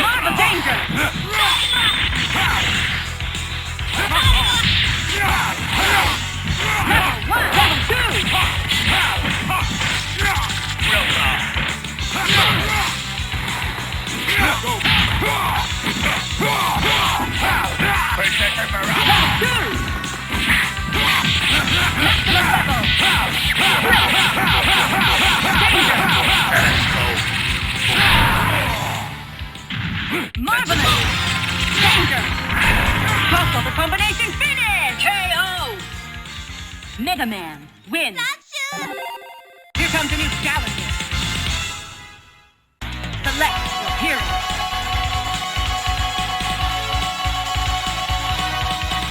Marvel danger! Level 1, level 2! Marvelous! Danger! Crossover combination finish! KO! Mega Man wins! Here comes a new challenger. Select your hero.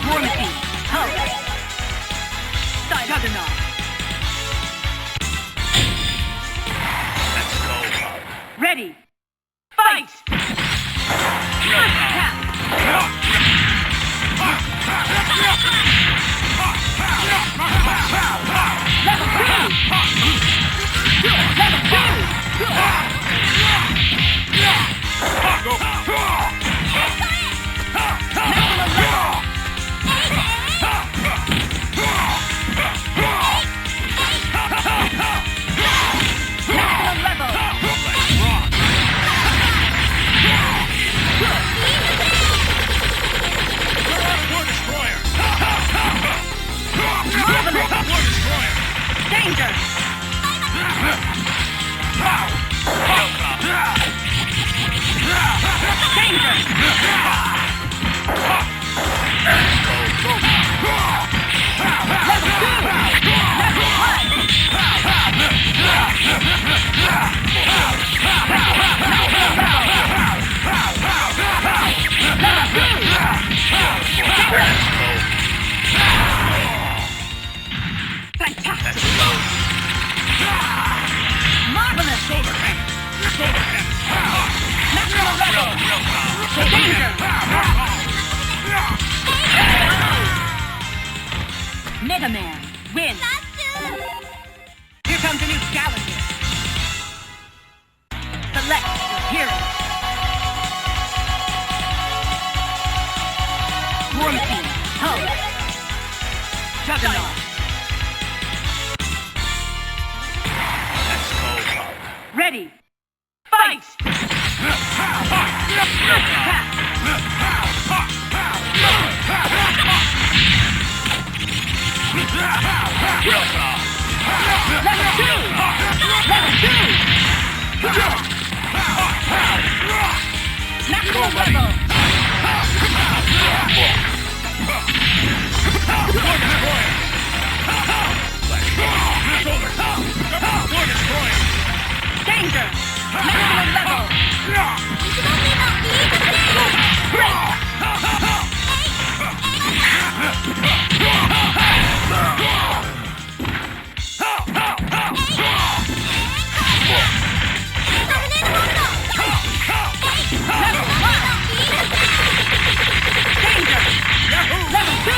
War Machine, Hulk. Juggernaut. Ready. Fight! First attack! Level 2! Danger! Fantastic! Marvelous! Maximum level! Danger! Mega Man wins! Here comes a new challenger. Select your hero. War Machine, Hulk. Juggernaut. Ready. Fight! Level 2! Level 2! Maximum level! Danger! Maximum level!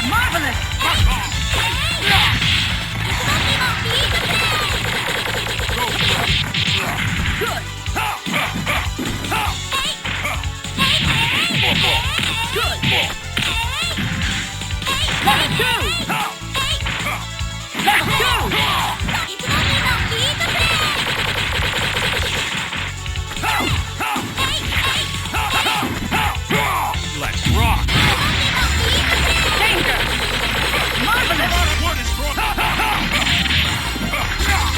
Marvelous! Good! Good! Level 2! Level 2! Let's rock! Danger! Marvelous!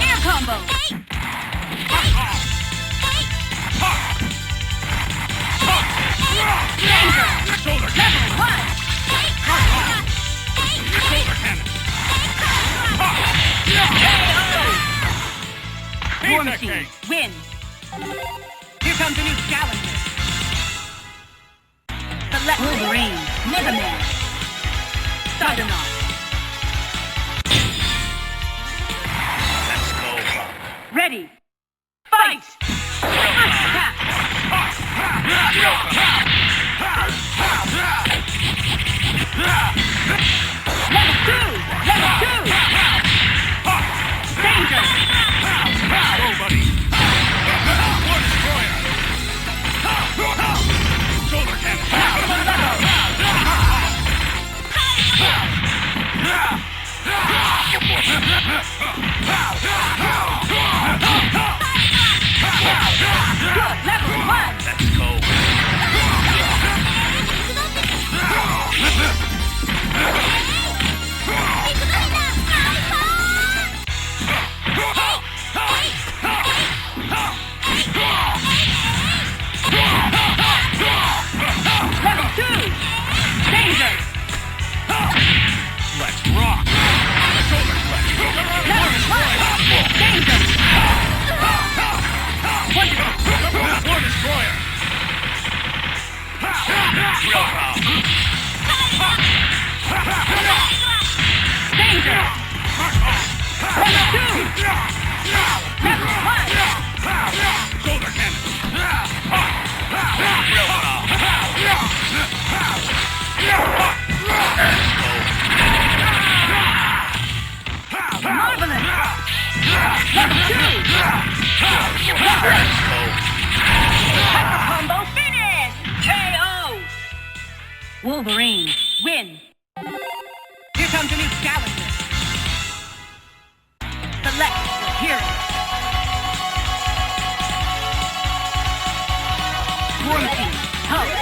Air combo! Danger! Level 1! War Machine wins! Here comes a new challenger. Select Wolverine, Mega Man, Juggernaut. Let's go. Ready. Fight! First attack! Level 2! Level 2! Danger! Level 2! Level 1! Shoulder cannon. Marvelous! Level 2! Hyper combo finish! KO! Wolverine, win! Here comes a new challenger. Select your hero. War Machine, Hulk.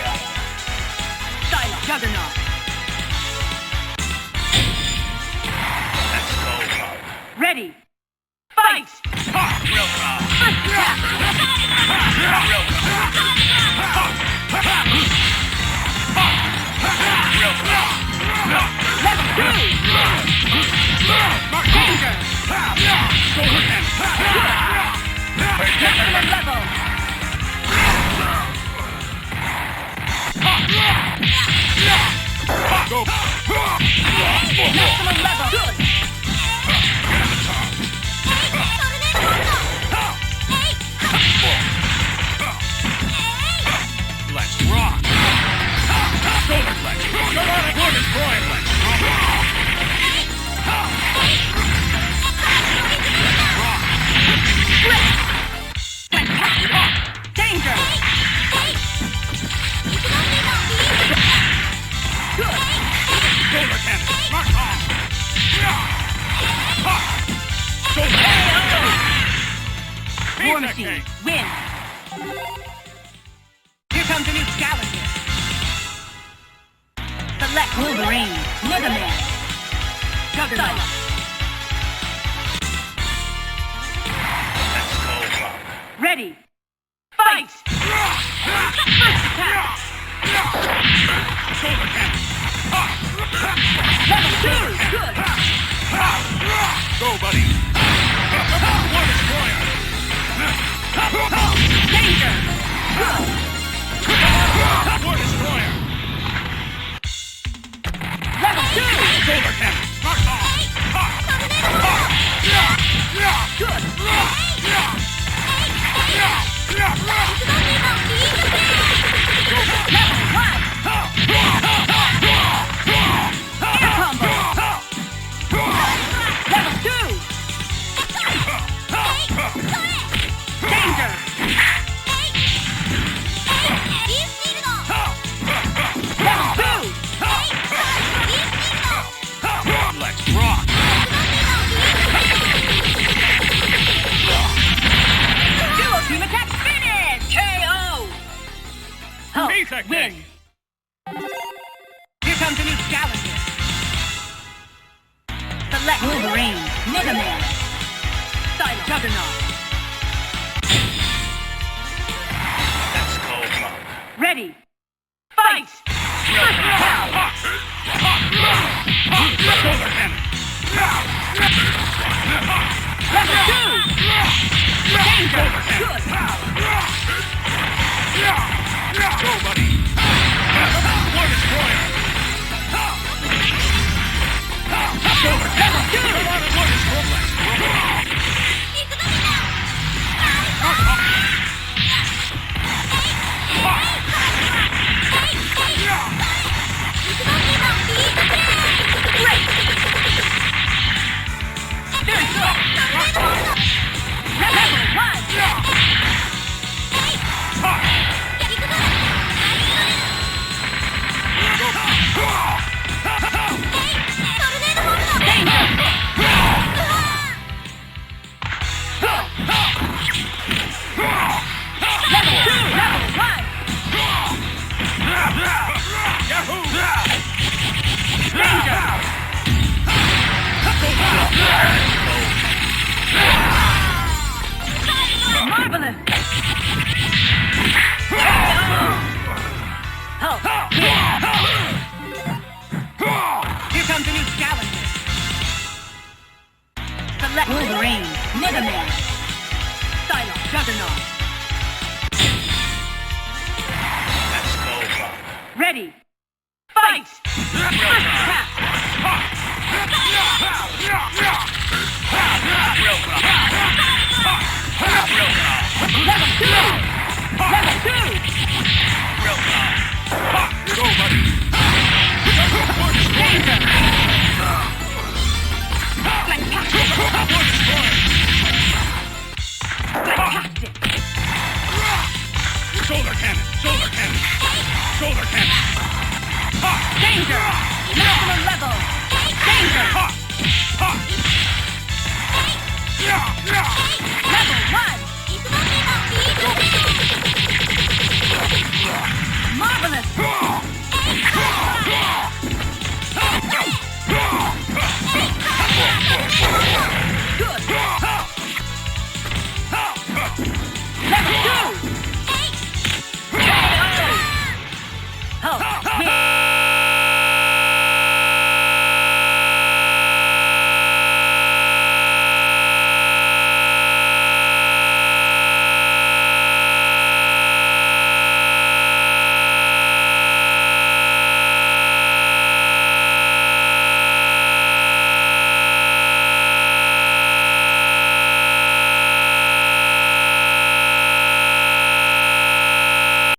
Silent Juggernaut. Let's go. Ready. Fight! Real talk. First attack! Real talk. Real talk. Level 2! Danger! Maximum level! Go. Maximum level! Good! Let's rock. Shoulder flex. War destroyer flex. Danger! Good! Shoulder cannon. Mark off. Shoulder War Machine, win! Here comes a new challenger. Select Wolverine, Mega Man, Juggernaut. Let's go. Ready. Fight! First attack! Shoulder cannon. Level 2! Good! Go, buddy. War destroyer. Danger! Good! War destroyer. Level 2! Shoulder cannon. Mark off. Good! Level 1! Air combo! Level 2! Danger! Level 2! Let's rock. Duo Team Attack finish! KO! Hulk, Basic win! kick. Here comes a new challenger. Select Wolverine, Mega Man, Silent Juggernaut. Let's go. Ready. Fight! First attack! Shoulder cannon. Level 2! Danger! Good! Go, buddy. War destroyer. Shoulder Level cannon. 2! War destroyer. Great! Very good! Level 1! Danger! Level 2! Level 1! Yahoo! Danger! Marvelous! Hulk, win! Here comes a new challenger. Select Wolverine, Mega Man, Silent Juggernaut. Let's go. Ready. Fight! First attack!